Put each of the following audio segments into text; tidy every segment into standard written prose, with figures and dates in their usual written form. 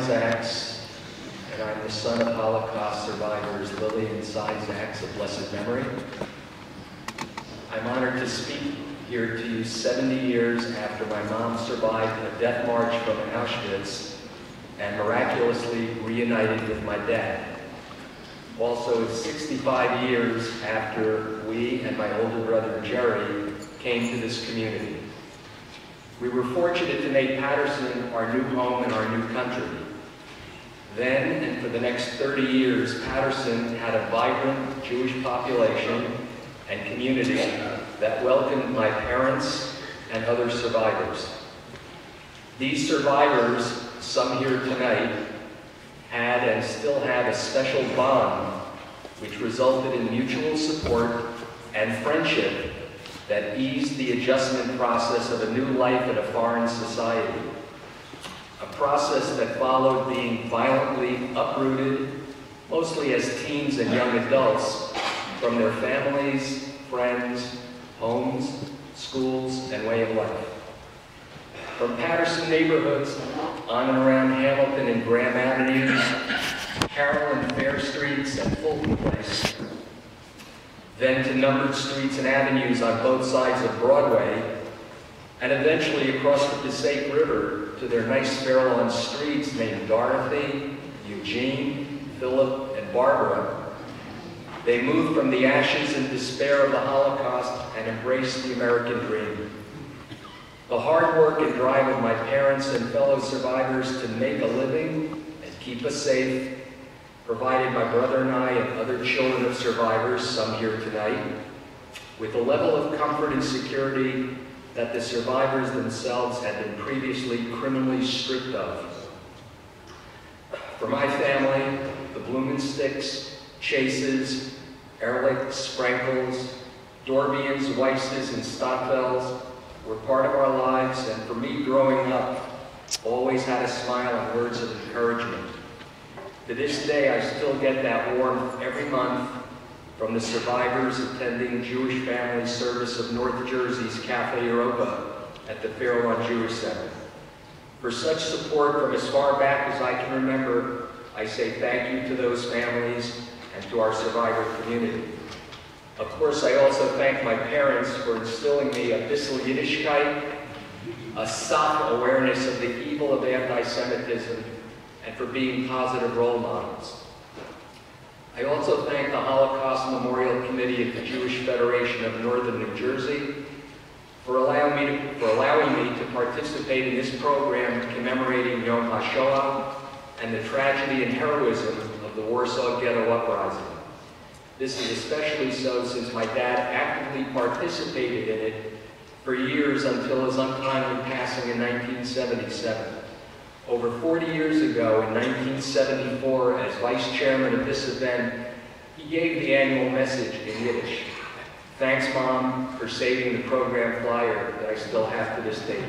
Zaks, and I'm the son of Holocaust survivors Lily and Cy Zaks of blessed memory. I'm honored to speak here to you 70 years after my mom survived a death march from Auschwitz and miraculously reunited with my dad. Also, it's 65 years after we and my older brother Jerry came to this community. We were fortunate to make Patterson our new home and our new country. Then, and for the next 30 years, Patterson had a vibrant Jewish population and community that welcomed my parents and other survivors. These survivors, some here tonight, had and still have a special bond which resulted in mutual support and friendship that eased the adjustment process of a new life in a foreign society. A process that followed being violently uprooted, mostly as teens and young adults, from their families, friends, homes, schools, and way of life. From Patterson neighborhoods on and around Hamilton and Graham Avenues, Carroll and Fair Streets, and Fulton Place, then to numbered streets and avenues on both sides of Broadway, and eventually across the Passaic River to their nice Fairlawn streets named Dorothy, Eugene, Philip, and Barbara. They moved from the ashes and despair of the Holocaust and embraced the American dream. The hard work and drive of my parents and fellow survivors to make a living and keep us safe provided my brother and I and other children of survivors, some here tonight, with a level of comfort and security that the survivors themselves had been previously criminally stripped of. For my family, the Blumensticks, Chases, Ehrlichs, Sprankles, Dorbians, Weisses, and Stockfells were part of our lives, and for me growing up, always had a smile and words of encouragement. To this day, I still get that warmth every month from the survivors attending Jewish Family Service of North Jersey's Cafe Europa at the Fairlawn Jewish Center. For such support from as far back as I can remember, I say thank you to those families and to our survivor community. Of course, I also thank my parents for instilling me a Bissel Yiddishkeit, a soft awareness of the evil of anti-Semitism, and for being positive role models. I also thank the Holocaust Memorial Committee of the Jewish Federation of Northern New Jersey for allowing me to participate in this program commemorating Yom Hashoah and the tragedy and heroism of the Warsaw Ghetto Uprising. This is especially so since my dad actively participated in it for years until his untimely passing in 1977. Over 40 years ago, in 1974, as vice chairman of this event, he gave the annual message in Yiddish. Thanks, Mom, for saving the program flyer that I still have to this day.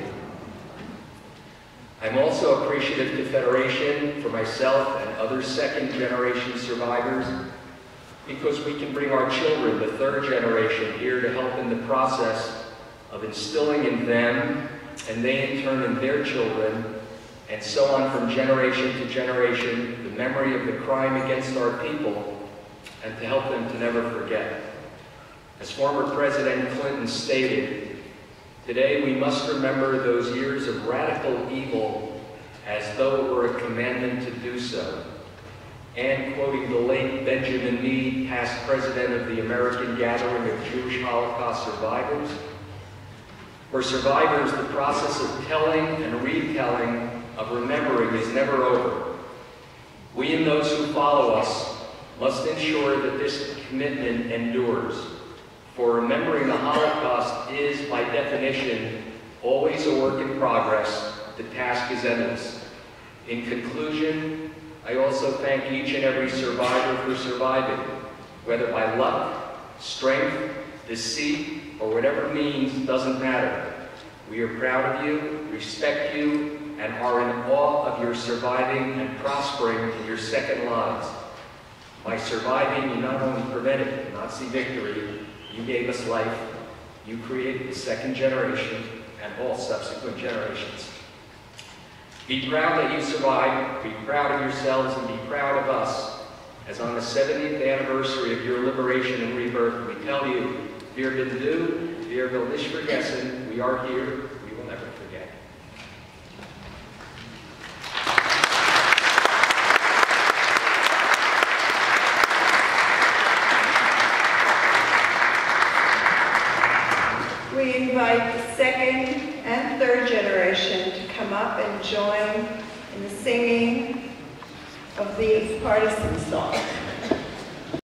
I'm also appreciative to Federation for myself and other second-generation survivors because we can bring our children, the third generation, here to help in the process of instilling in them, and they in turn in their children, and so on from generation to generation, the memory of the crime against our people, and to help them to never forget. As former President Clinton stated, today we must remember those years of radical evil as though it were a commandment to do so. And quoting the late Benjamin Mead, past president of the American Gathering of Jewish Holocaust Survivors, for survivors, the process of telling and retelling, of remembering is never over. We and those who follow us must ensure that this commitment endures. For remembering the Holocaust is, by definition, always a work in progress. The task is endless. In conclusion, I also thank each and every survivor for surviving, whether by luck, strength, deceit, or whatever means, doesn't matter. We are proud of you, respect you, and are in awe of your surviving and prospering in your second lives. By surviving, you not only prevented the Nazi victory, you gave us life, you created the second generation and all subsequent generations. Be proud that you survived, be proud of yourselves, and be proud of us, as on the 70th anniversary of your liberation and rebirth, we tell you, wir bin du, wir will nicht vergessen, we are here, we will never forget. We invite the second and third generation to come up and join in the singing of these partisan songs.